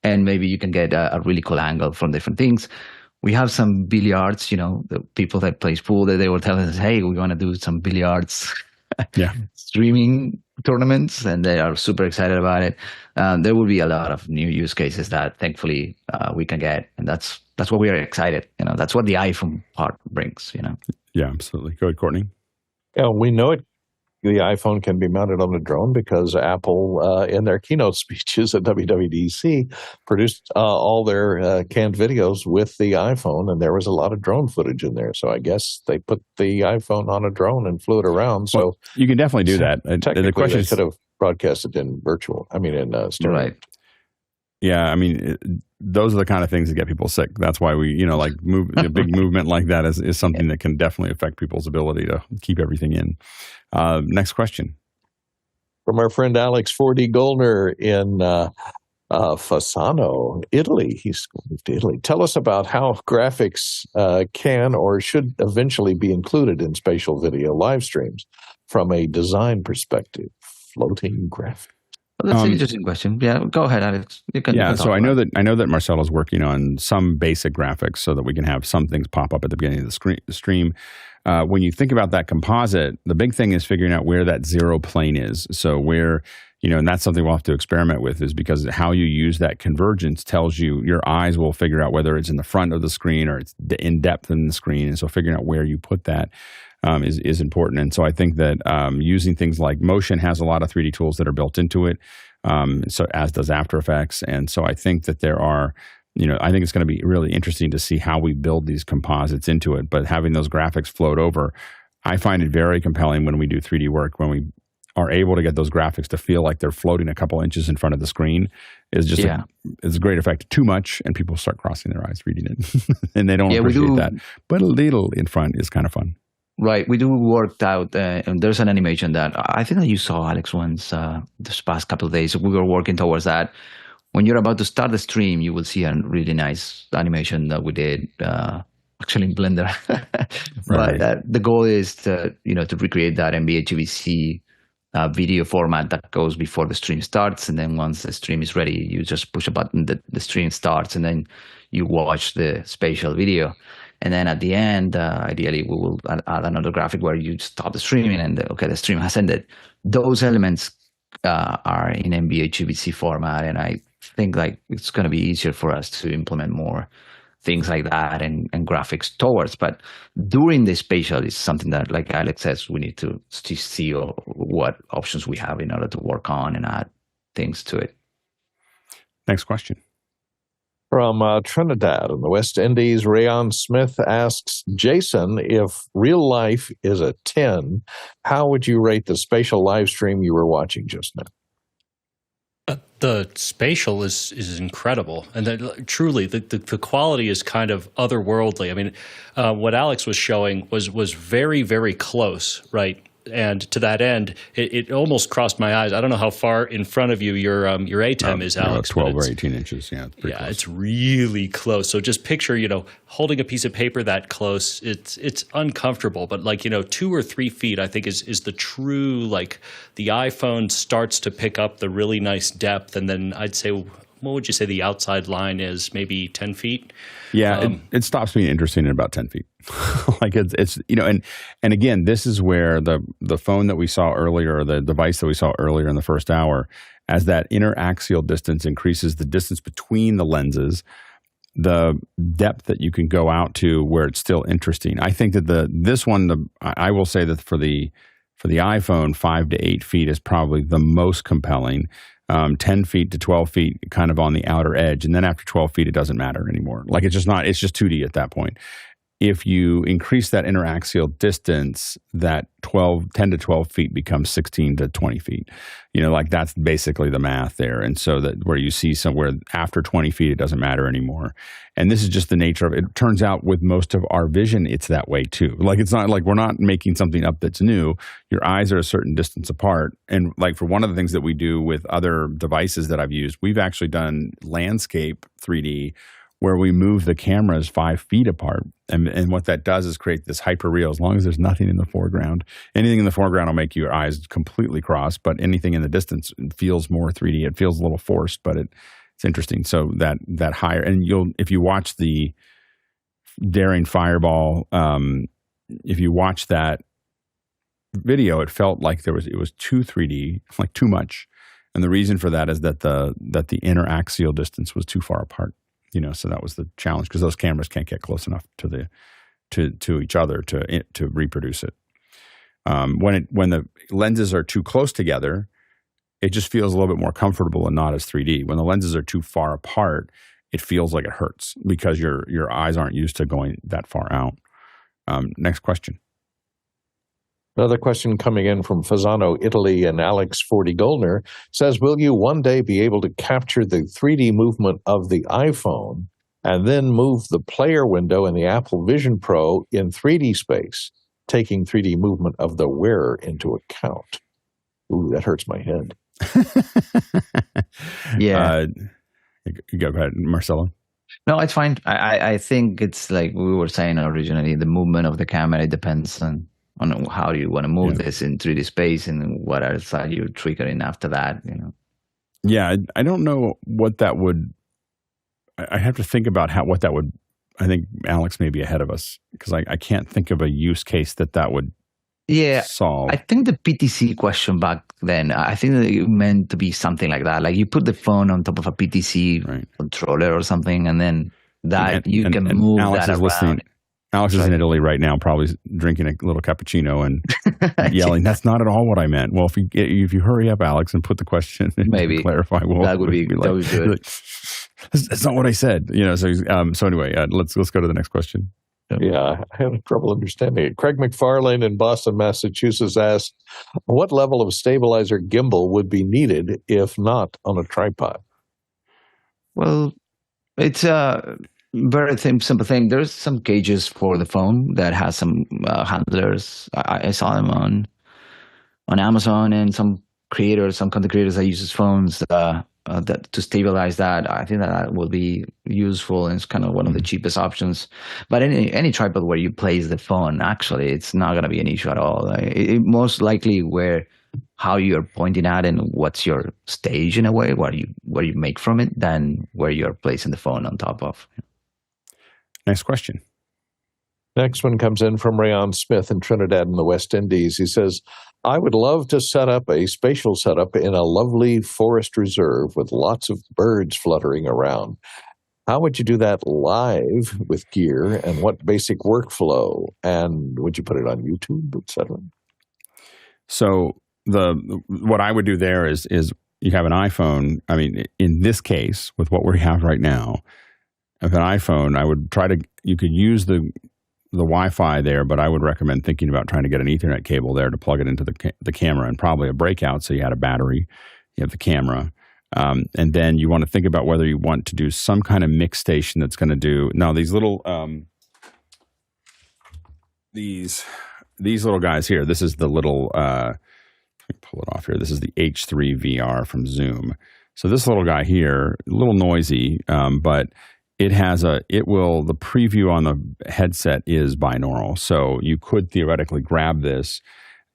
S2: And maybe you can get a really cool angle from different things. We have some billiards, the people that play pool, that they were telling us, hey, we want to do some billiards streaming tournaments, and they are super excited about it. There will be a lot of new use cases that thankfully we can get, and that's what we are excited. That's what the iPhone part brings.
S1: Yeah, absolutely. Go ahead, Courtney.
S4: Yeah, we know it the iPhone can be mounted on a drone because Apple, in their keynote speeches at WWDC, produced all their canned videos with the iPhone, and there was a lot of drone footage in there. So I guess they put the iPhone on a drone and flew it around. So
S1: you can definitely do that.
S4: Technically, the question they could have broadcasted in stereo.
S2: Right.
S1: Yeah, I mean, those are the kind of things that get people sick. That's why we, like a big movement like that is something that can definitely affect people's ability to keep everything in. Next question.
S4: From our friend Alex 4D Goldner in Fasano, Italy. He's moved to Italy. Tell us about how graphics can or should eventually be included in spatial video live streams from a design perspective. Floating graphics.
S2: Well, that's an interesting question. Yeah, go ahead, Alex. You can
S1: so I know that Marcelo's working on some basic graphics so that we can have some things pop up at the beginning of the stream. When you think about that composite, the big thing is figuring out where that zero plane is. So where, and that's something we'll have to experiment with, is because how you use that convergence tells you, your eyes will figure out whether it's in the front of the screen or it's in depth in the screen. And so figuring out where you put that is important. And so I think that using things like Motion has a lot of 3D tools that are built into it, so as does After Effects. And so I think that there are, I think it's going to be really interesting to see how we build these composites into it. But having those graphics float over, I find it very compelling when we do 3D work, when we are able to get those graphics to feel like they're floating a couple inches in front of the screen. Is just it's a great effect. Too much, and people start crossing their eyes reading it, and they don't appreciate that. But a little in front is kind of fun.
S2: Right. We do worked out, and there's an animation that I think that you saw, Alex, once this past couple of days. We were working towards that. When you're about to start the stream, you will see a really nice animation that we did, actually in Blender.
S1: Right.
S2: But the goal is to recreate that MBHVC video format that goes before the stream starts. And then once the stream is ready, you just push a button, the stream starts, and then you watch the spatial video. And then at the end, ideally, we will add another graphic where you stop the streaming and, the stream has ended. Those elements are in MBHVC format, and I think it's going to be easier for us to implement more things like that and graphics towards. But during the spatial is something that, like Alex says, we need to see what options we have in order to work on and add things to it.
S1: Next question.
S4: From Trinidad in the West Indies, Rayon Smith asks, Jason, if real life is a 10, how would you rate the spatial live stream you were watching just now?
S3: The spatial is incredible, and truly the quality is kind of otherworldly. I mean, what Alex was showing was very, very close, right? And to that end, it almost crossed my eyes. I don't know how far in front of you your ATEM is, Alex.
S1: 12 or 18 inches. Yeah, close.
S3: It's really close. So just picture, holding a piece of paper that close. It's uncomfortable, but 2 or 3 feet, I think is the true, the iPhone starts to pick up the really nice depth, and then I'd say, what would you say the outside line is? Maybe 10 feet?
S1: Yeah, it stops being interesting at about 10 feet. It's and again, this is where the phone that we saw earlier, or the device that we saw earlier in the first hour, as that interaxial distance increases, the distance between the lenses, the depth that you can go out to where it's still interesting. I think that I will say that for the iPhone, 5 to 8 feet is probably the most compelling. 10 feet to 12 feet kind of on the outer edge. And then after 12 feet, it doesn't matter anymore. It's just 2D at that point. If you increase that interaxial distance, that 10 to 12 feet becomes 16 to 20 feet. That's basically the math there. And so that where you see somewhere after 20 feet, it doesn't matter anymore. And this is just the nature of it. It turns out with most of our vision, it's that way too. It's not like we're not making something up that's new. Your eyes are a certain distance apart. And for one of the things that we do with other devices that I've used, we've actually done landscape 3D where we move the cameras 5 feet apart. And what that does is create this hyper-real, as long as there's nothing in the foreground. Anything in the foreground will make your eyes completely cross, but anything in the distance feels more 3D. It feels a little forced, but it's interesting. So that higher, and if you watch the Daring Fireball, if you watch that video, it felt like it was too 3D, too much. And the reason for that is that the interaxial distance was too far apart. So that was the challenge, because those cameras can't get close enough to each other to reproduce it. When the lenses are too close together, it just feels a little bit more comfortable and not as 3D. When the lenses are too far apart, it feels like it hurts because your eyes aren't used to going that far out. Next question.
S4: Another question coming in from Fasano, Italy, and Alex 40 Goldner says, will you one day be able to capture the 3D movement of the iPhone and then move the player window in the Apple Vision Pro in 3D space, taking 3D movement of the wearer into account? Ooh, that hurts my head.
S2: Yeah.
S1: Go ahead, Marcelo.
S2: No, it's fine. I think it's like we were saying originally, the movement of the camera, it depends on how you want to move this in 3D space and what else are you triggering after that,
S1: Yeah, I don't know what that would, I have to think about what that would, I think Alex may be ahead of us because I can't think of a use case that would solve.
S2: I think the PTZ question back then, I think that it meant to be something like that. Like you put the phone on top of a PTZ controller or something, and then you can move
S1: Alex
S2: that
S1: is
S2: around.
S1: Listening. Alex is in Italy right now, probably drinking a little cappuccino and yelling, that's not at all what I meant. Well, if you hurry up, Alex, and put the question and
S2: maybe
S1: clarify,
S2: that would be good.
S1: That's not what I said. So anyway, let's go to the next question.
S4: Yeah, I have trouble understanding it. Craig McFarlane in Boston, Massachusetts asked, what level of stabilizer gimbal would be needed if not on a tripod?
S2: Well, it's a very simple thing. There's some gauges for the phone that has some handlers. I saw them on Amazon, and some content creators that uses phones to stabilize that. I think that will be useful, and it's kind of one of the cheapest options. But any tripod where you place the phone, actually, it's not going to be an issue at all. It most likely how you're pointing at and what's your stage in a way, what you make from it, than where you're placing the phone on top of.
S1: Next question.
S4: Next one comes in from Rayon Smith in Trinidad in the West Indies. He says, I would love to set up a spatial setup in a lovely forest reserve with lots of birds fluttering around. How would you do that live with gear, and what basic workflow? And would you put it on YouTube, etc.?
S1: So what I would do there is you have an iPhone. I mean, in this case, with what we have right now, with an iPhone, I would you could use the Wi-Fi there, but I would recommend thinking about trying to get an Ethernet cable there to plug it into the camera, and probably a breakout so you had a battery, you have the camera, and then you want to think about whether you want to do some kind of mix station that's going to do these little these little guys here. This is the little let me pull it off here. This is the H3 VR from Zoom. So this little guy here, a little noisy, but the preview on the headset is binaural. So you could theoretically grab this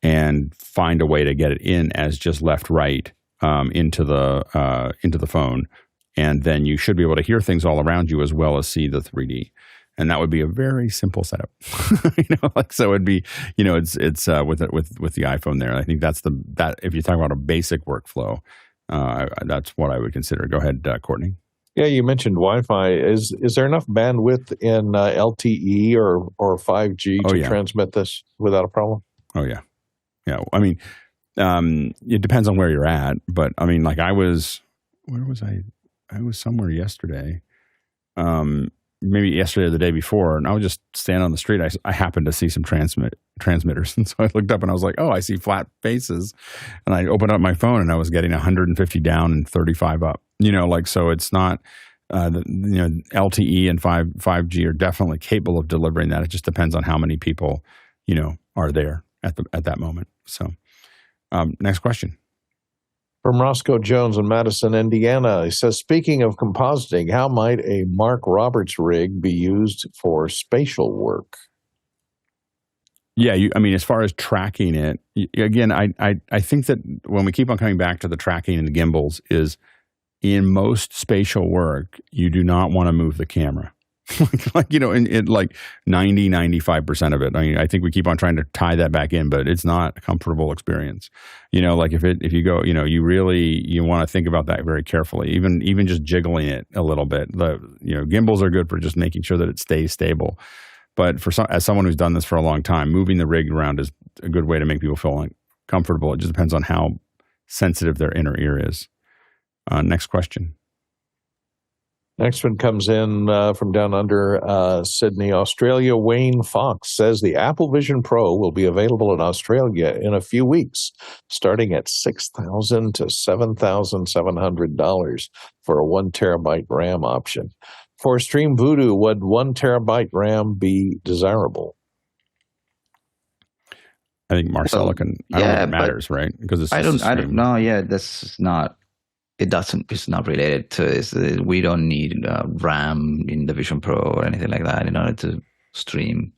S1: and find a way to get it in as just left-right into the phone. And then you should be able to hear things all around you as well as see the 3D. And that would be a very simple setup. So it'd be, it's with the iPhone there. I think that if you talk about a basic workflow, that's what I would consider. Go ahead, Courtney.
S4: Yeah, you mentioned Wi-Fi. Is there enough bandwidth in LTE or 5G to transmit this without a problem? Oh, yeah.
S1: Yeah. I mean, it depends on where you're at. But, I mean, like where was I? I was somewhere yesterday, maybe yesterday or the day before, and I was just standing on the street. I happened to see some transmitters. And so I looked up and I was like, oh, I see flat faces. And I opened up my phone and I was getting 150 down and 35 up. So it's not, LTE and 5G are definitely capable of delivering that. It just depends on how many people, are there at that moment. So next question.
S4: From Roscoe Jones in Madison, Indiana, he says, speaking of compositing, how might a Mark Roberts rig be used for spatial work?
S1: Yeah, as far as tracking it, again, I think that when we keep on coming back to the tracking and the gimbals is in most spatial work, you do not want to move the camera. in like 90-95% of it. I think we keep on trying to tie that back in, but it's not a comfortable experience. If you go, you want to think about that very carefully. Even just jiggling it a little bit. Gimbals are good for just making sure that it stays stable. But as someone who's done this for a long time, moving the rig around is a good way to make people feel comfortable. It just depends on how sensitive their inner ear is. Next question.
S4: Next one comes in from down under Sydney, Australia. Wayne Fox says the Apple Vision Pro will be available in Australia in a few weeks, starting at $6,000 to $7,700 for a 1 terabyte RAM option. For StreamVoodoo, would 1 terabyte RAM be desirable?
S1: I think Marcelo can. I don't know if it matters, right? Because it's
S2: I don't know. Yeah, that's not. It doesn't. It's not related to this. We don't need RAM in the Vision Pro or anything like that in order to stream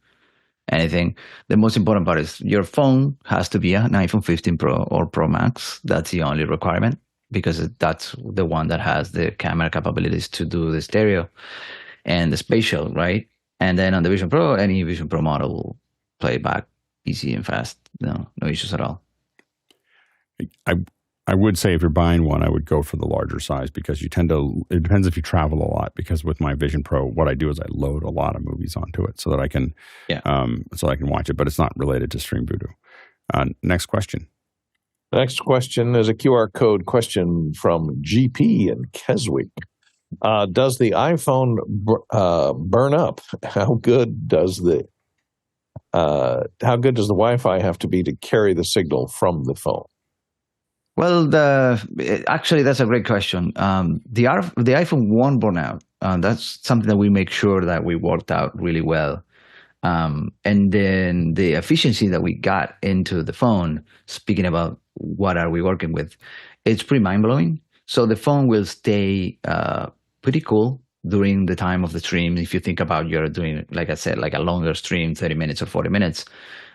S2: anything. The most important part is your phone has to be an iPhone 15 Pro or Pro Max. That's the only requirement, because that's the one that has the camera capabilities to do the stereo and the spatial, right? And then on the Vision Pro, any Vision Pro model will play back easy and fast. No issues at all.
S1: I would say if you're buying one, I would go for the larger size, because it depends if you travel a lot, because with my Vision Pro, what I do is I load a lot of movies onto it so that I can watch it, but it's not related to StreamVoodoo. Next question.
S4: Next question is a QR code question from GP in Keswick. Does the iPhone burn up? How good does the Wi-Fi have to be to carry the signal from the phone?
S2: Well, actually, that's a great question. The iPhone won't burn out. That's something that we make sure that we worked out really well. And then the efficiency that we got into the phone, speaking about what are we working with, it's pretty mind-blowing. So the phone will stay pretty cool during the time of the stream. If you think about you're doing, like I said, like a longer stream, 30 minutes or 40 minutes,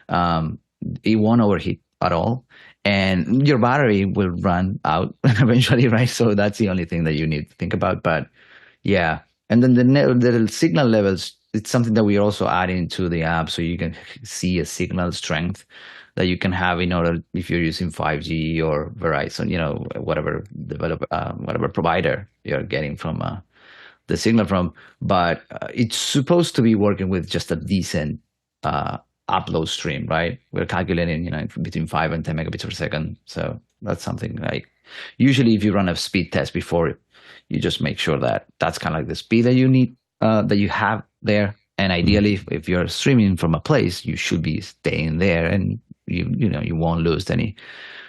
S2: it won't overheat at all. And your battery will run out eventually, right? So that's the only thing that you need to think about. But yeah, and then the signal levels, it's something that we are also adding to the app, so you can see a signal strength that you can have in order, if you're using 5G or Verizon, whatever provider you're getting from the signal from. But it's supposed to be working with just a decent upload stream, right? We're calculating, between 5 and 10 megabits per second. So that's something like, usually if you run a speed test before, you just make sure that that's kind of like the speed that you need, that you have there. And ideally, if you're streaming from a place, you should be staying there, and you won't lose any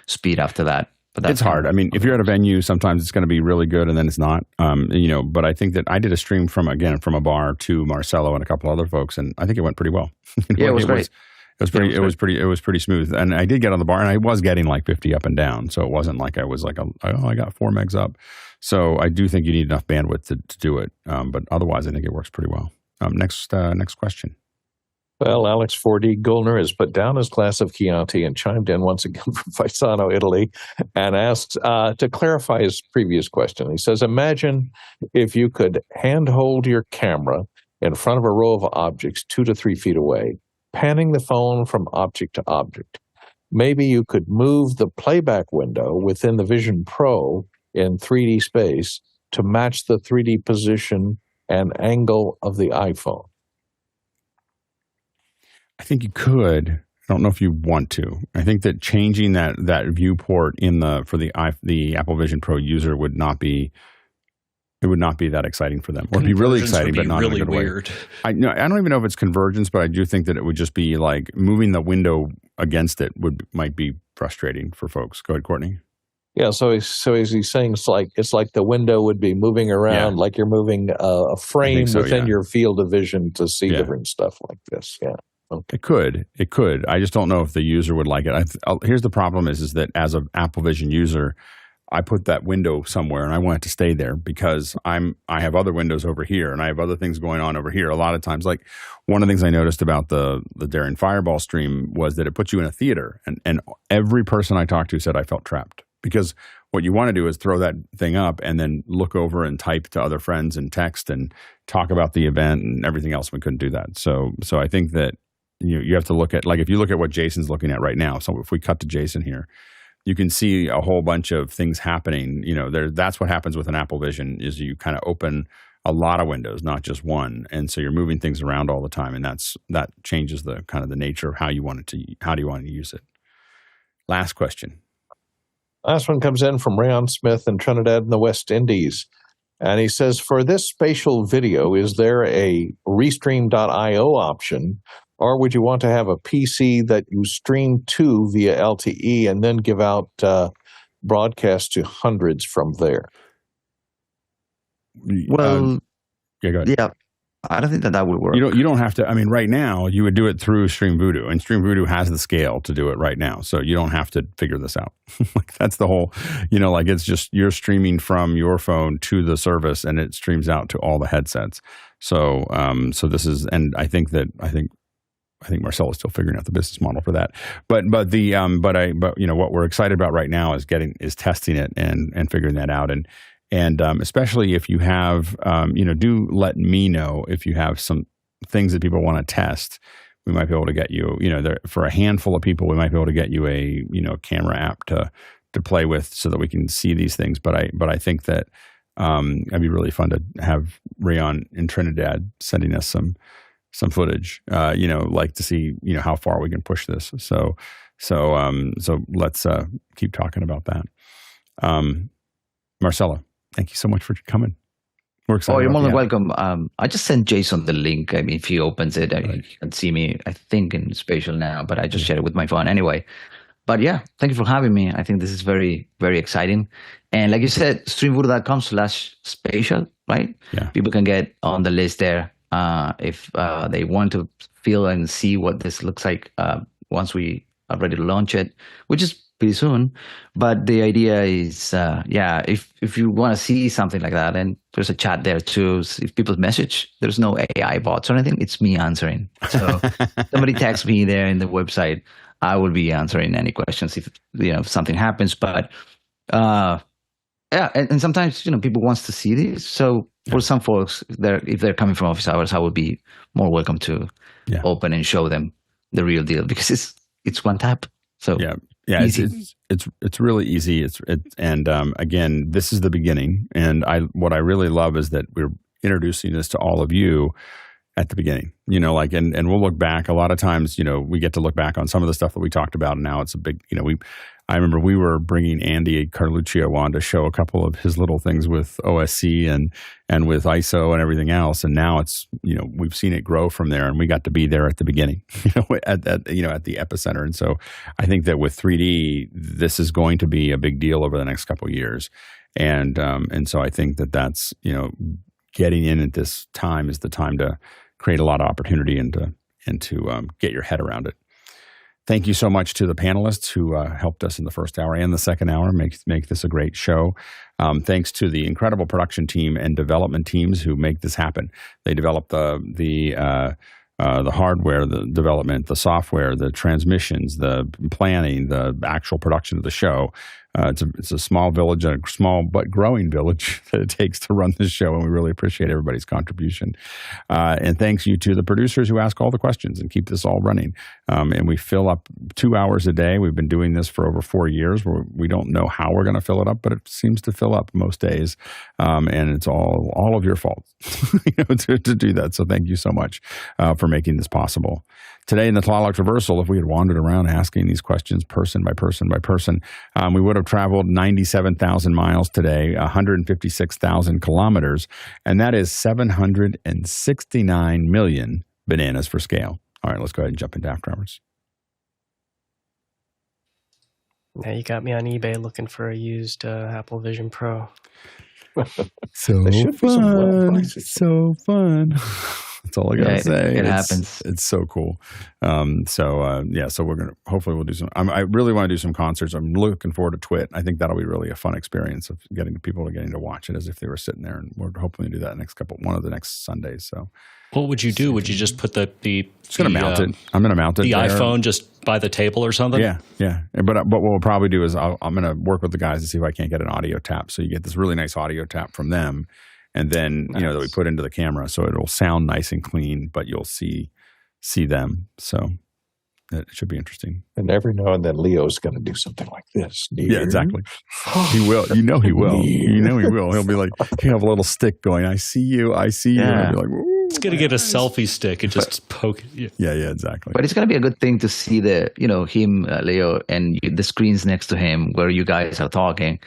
S2: speed after that. But that's
S1: it's hard. I mean, if you're at a venue, sometimes it's going to be really good and then it's not. But I think that I did a stream from a bar to Marcelo and a couple other folks, and I think it went pretty well.
S2: Yeah, it was great.
S1: It was pretty smooth. And I did get on the bar, and I was getting like 50 up and down. So it wasn't like I was like, I got 4 megs up. So I do think you need enough bandwidth to do it. But otherwise, I think it works pretty well. Next question.
S4: Well, Alex 4D Goldner has put down his glass of Chianti and chimed in once again from Faisano, Italy, and asks to clarify his previous question. He says, imagine if you could handhold your camera in front of a row of objects 2 to 3 feet away, panning the phone from object to object. Maybe you could move the playback window within the Vision Pro in 3D space to match the 3D position and angle of the iPhone.
S1: I think you could. I don't know if you want to. I think that changing that viewport for the Apple Vision Pro user would not be that exciting for them. Or it'd be really exciting, but not
S3: really
S1: in a good
S3: weird.
S1: Way. I don't even know if it's convergence, but I do think that it would just be like moving the window against it might be frustrating for folks. Go ahead, Courtney.
S4: Yeah, so he's saying it's like the window would be moving around, like you're moving a frame within your field of vision to see different stuff like this. Yeah. Okay.
S1: It could. I just don't know if the user would like it. Here's the problem is that as an Apple Vision user, I put that window somewhere and I want it to stay there because I have other windows over here and I have other things going on over here. A lot of times, like one of the things I noticed about the Daring Fireball stream was that it puts you in a theater, and every person I talked to said I felt trapped, because what you want to do is throw that thing up and then look over and type to other friends and text and talk about the event and everything else. We couldn't do that. So I think that you have to look at, like, if you look at what Jason's looking at right now. So if we cut to Jason here, you can see a whole bunch of things happening. That's what happens with an Apple Vision is you kind of open a lot of windows, not just one. And so you're moving things around all the time, and that changes the kind of the nature of how do you want to use it. Last question.
S4: Last one comes in from Rayon Smith in Trinidad in the West Indies. And he says, for this spatial video, is there a restream.io option, or would you want to have a PC that you stream to via LTE and then give out broadcasts to hundreds from there?
S2: Well,
S1: go ahead.
S2: Yeah, I don't think that would work.
S1: You don't have to. I mean, right now you would do it through StreamVoodoo, and StreamVoodoo has the scale to do it right now, so you don't have to figure this out. Like that's the whole. Like it's just you're streaming from your phone to the service, and it streams out to all the headsets. So, so this is, and I think Marcelo is still figuring out the business model for that. But what we're excited about right now is testing it and figuring that out. And especially if you have, do let me know if you have some things that people want to test. We might be able to get you, for a handful of people, we might be able to get you a, camera app to play with so that we can see these things. But I think that it'd be really fun to have Rayon in Trinidad sending us some footage, like to see, how far we can push this. So let's keep talking about that. Marcelo, thank you so much for coming. We're excited.
S2: Oh, you're more than welcome. I just sent Jason the link. I mean, if he opens it, he can see me, I think, in Spatial now, but I just shared it with my phone anyway. But yeah, thank you for having me. I think this is very, very exciting. And like you said, streamvoodoo.com/spatial, right?
S1: Yeah.
S2: People can get on the list there if they want to feel and see what this looks like once we are ready to launch it, which is pretty soon. But the idea is, if you want to see something like that, and there's a chat there too. If people message, there's no AI bots or anything. It's me answering. So somebody text me there in the website, I will be answering any questions if something happens. But and sometimes people wants to see this. So for some folks, if they're coming from office hours, I would be more welcome to open and show them the real deal, because it's one tap. So
S1: it's really easy. Again, this is the beginning, and what I really love is that we're introducing this to all of you at the beginning. And we'll look back. A lot of times, we get to look back on some of the stuff that we talked about, and now it's a big. I remember we were bringing Andy Carluccio on to show a couple of his little things with OSC and with ISO and everything else, and now it's we've seen it grow from there, and we got to be there at the beginning, at the epicenter. And so I think that with 3D, this is going to be a big deal over the next couple of years, and so I think that's getting in at this time is the time to create a lot of opportunity and to get your head around it. Thank you so much to the panelists who helped us in the first hour and the second hour make this a great show. Thanks to the incredible production team and development teams who make this happen. They develop the hardware, the development, the software, the transmissions, the planning, the actual production of the show. It's a small village, a small but growing village that it takes to run this show, and we really appreciate everybody's contribution. And thanks you to the producers who ask all the questions and keep this all running. And we fill up 2 hours a day. We've been doing this for over 4 years. We don't know how we're going to fill it up, but it seems to fill up most days. And it's all of your fault to do that. So thank you so much for making this possible. Today in the Tlaloc Traversal, if we had wandered around asking these questions person by person by person, we would have traveled 97,000 miles today, 156,000 kilometers, and that is 769 million bananas for scale. All right, let's go ahead and jump into After Hours.
S5: Now you got me on eBay looking for a used Apple Vision Pro.
S1: So fun. So fun. That's all I gotta say.
S2: It happens.
S1: It's so cool. So we're gonna hopefully we'll do some. I really want to do some concerts. I'm looking forward to Twit. I think that'll be really a fun experience of getting people to watch it as if they were sitting there, and we're hoping to do that one of the next Sundays. So,
S3: what would you do? Would you just put the
S1: just gonna mount it? I'm gonna mount it.
S3: The
S1: there.
S3: iPhone just by the table or something.
S1: Yeah. But what we'll probably do is I'm gonna work with the guys to see if I can't get an audio tap. So you get this really nice audio tap from them. And then, that we put into the camera, so it'll sound nice and clean, but you'll see them. So It should be interesting.
S4: And every now and then Leo's going to do something like this.
S1: Yeah, exactly. He will. You know he will. You know he will. He'll be like, he'll have a little stick going, I see you, I see you. And be like,
S3: it's going to get a selfie stick and just poke it.
S1: Yeah, exactly.
S2: But it's going to be a good thing to see him, Leo, and the screens next to him where you guys are talking.